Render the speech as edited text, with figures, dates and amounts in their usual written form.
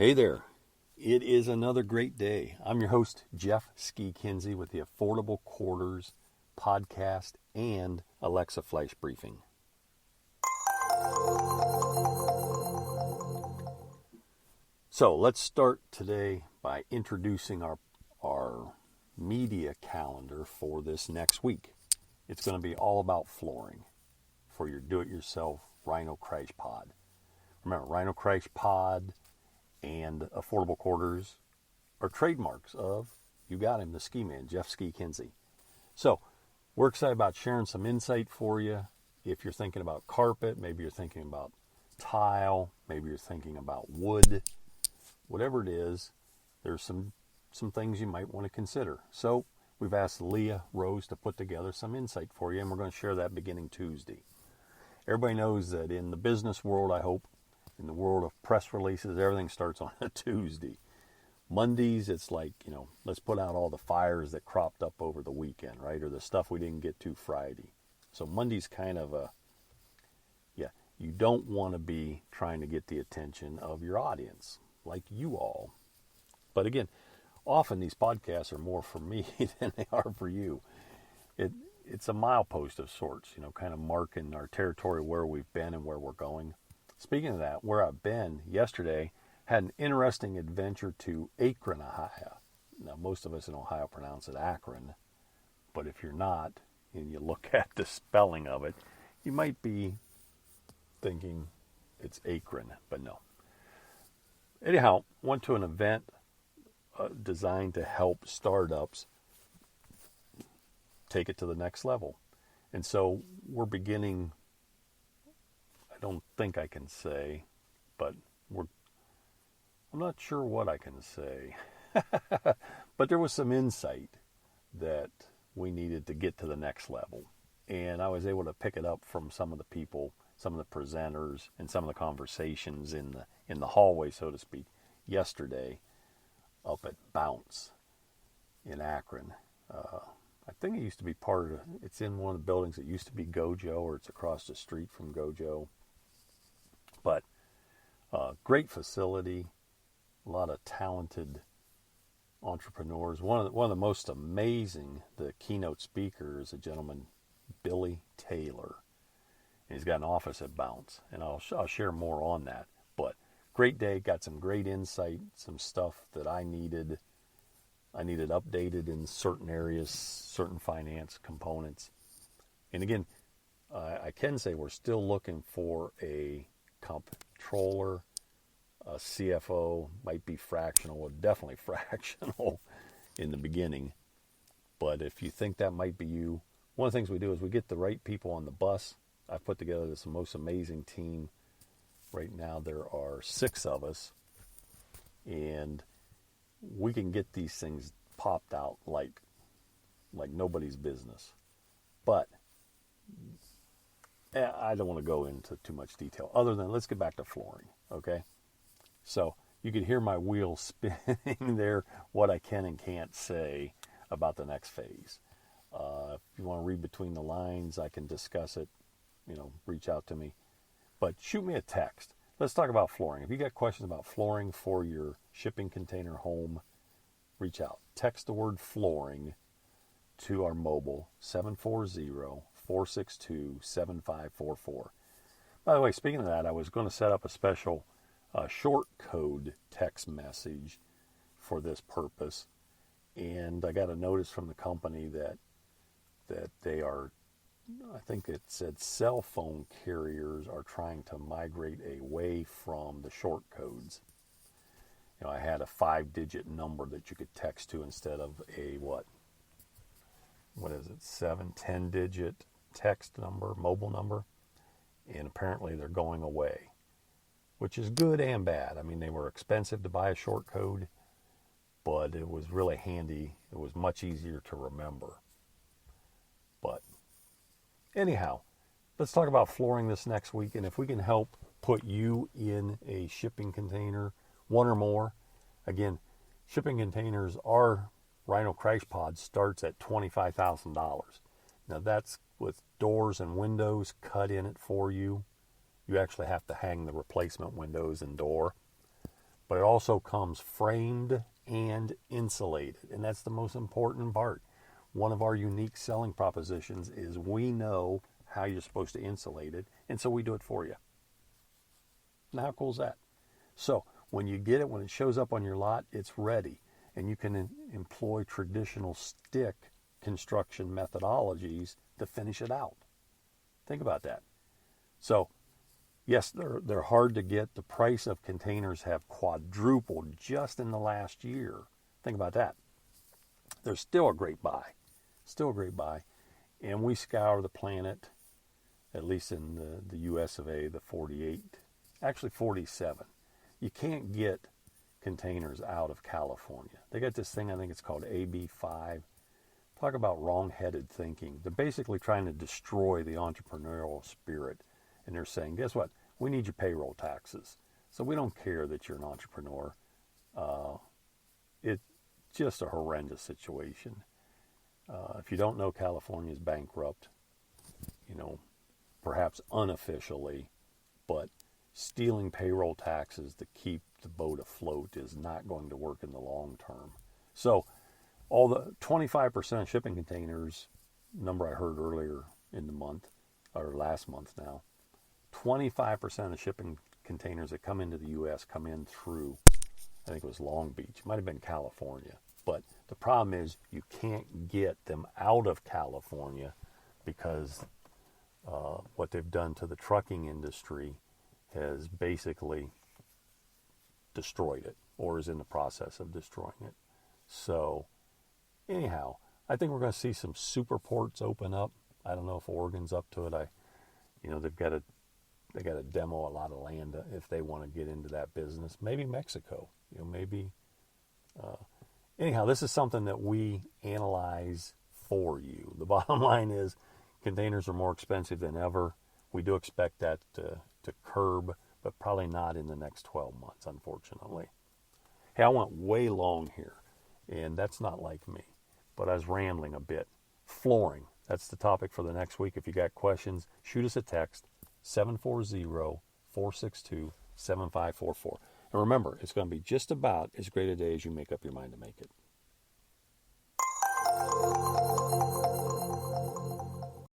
Hey there. It is another great day. I'm your host, Jeff Ski Kinsey, with the Affordable Quarters podcast and Alexa Flash Briefing. So let's start today by introducing our media calendar for this next week. It's going to be all about flooring for your do-it-yourself Rhino Crash Pod. Remember, Rhino Crash Pod and Affordable Quarters are trademarks of, you got him, the ski man, Jeff Ski Kinsey. So we're excited about sharing some insight for you. If you're thinking about carpet, maybe you're thinking about tile, maybe you're thinking about wood, whatever it is, there's some things you might want to consider. So we've asked Leah Rose to put together some insight for you, and we're going to share that beginning Tuesday. Everybody knows that in the business world, I hope, in the world of press releases, everything starts on a Tuesday. Mondays, it's like, let's put out all the fires that cropped up over the weekend, right? Or the stuff we didn't get to Friday. So Monday's kind of you don't want to be trying to get the attention of your audience, like you all. But again, often these podcasts are more for me than they are for you. It's a milepost of sorts, kind of marking our territory, where we've been and where we're going. Speaking of that, where I've been, yesterday had an interesting adventure to Akron, Ohio. Now, most of us in Ohio pronounce it Akron, but if you're not, and you look at the spelling of it, you might be thinking it's Akron, but no. Anyhow, went to an event designed to help startups take it to the next level. And so we're beginning, I don't think I can say, but I'm not sure what I can say. But there was some insight that we needed to get to the next level. And I was able to pick it up from some of the people, some of the presenters, and some of the conversations in the hallway, so to speak, yesterday up at Bounce in Akron. I think it used to be it's in one of the buildings that used to be Gojo, or it's across the street from Gojo. But great facility, a lot of talented entrepreneurs. One of the most amazing, the keynote speaker is a gentleman, Billy Taylor. And he's got an office at Bounce, and I'll share more on that. But great day, got some great insight, some stuff that I needed updated in certain areas, certain finance components. And again, I can say we're still looking for a comptroller, a CFO, might be fractional, definitely fractional in the beginning. But if you think that might be you, one of the things we do is we get the right people on the bus. I've put together this most amazing team. Right now there are 6 of us, and we can get these things popped out like nobody's business. But I don't want to go into too much detail other than let's get back to flooring, okay? So you can hear my wheels spinning there, what I can and can't say about the next phase. If you want to read between the lines, I can discuss it, reach out to me. But shoot me a text. Let's talk about flooring. If you got questions about flooring for your shipping container home, reach out. Text the word flooring to our mobile, 740-462-7544. By the way, speaking of that, I was going to set up a special short code text message for this purpose. And I got a notice from the company that they are, I think it said cell phone carriers are trying to migrate away from the short codes. I had a 5-digit number that you could text to instead of a 10-digit text number, mobile number. And apparently they're going away, which is good and bad. I mean, they were expensive to buy a short code, but it was really handy. It was much easier to remember. But anyhow, let's talk about flooring this next week. And if we can help put you in a shipping container, one or more. Again, shipping containers, our Rhino Crash Pod starts at $25,000. Now that's with doors and windows cut in it for you. You actually have to hang the replacement windows and door. but it also comes framed and insulated. And that's the most important part. One of our unique selling propositions is we know how you're supposed to insulate it, and so we do it for you. Now, how cool is that? So when you get it, when it shows up on your lot, it's ready. And you can employ traditional stick construction methodologies to finish it out. Think about that. So, yes, they're hard to get. The price of containers have quadrupled just in the last year. Think about that. They're still a great buy. Still a great buy. And we scour the planet, at least in the US of A, the 48, actually 47. You can't get containers out of California. They got this thing, I think it's called AB5. Talk about wrong-headed thinking. They're basically trying to destroy the entrepreneurial spirit. And they're saying, guess what? We need your payroll taxes. So we don't care that you're an entrepreneur. It's just a horrendous situation. If you don't know, California is bankrupt, perhaps unofficially, but stealing payroll taxes to keep the boat afloat is not going to work in the long term. So all the 25% of shipping containers, number I heard earlier in the month, or last month now, 25% of shipping containers that come into the U.S. come in through, I think it was Long Beach. It might have been California. But the problem is you can't get them out of California because what they've done to the trucking industry has basically destroyed it, or is in the process of destroying it. So anyhow, I think we're going to see some super ports open up. I don't know if Oregon's up to it. They've got to demo a lot of land if they want to get into that business. Maybe Mexico. Anyhow, this is something that we analyze for you. The bottom line is containers are more expensive than ever. We do expect that to curb, but probably not in the next 12 months, unfortunately. Hey, I went way long here, and that's not like me, but I was rambling a bit. Flooring, that's the topic for the next week. If you got questions, shoot us a text, 740-462-7544. And remember, it's going to be just about as great a day as you make up your mind to make it.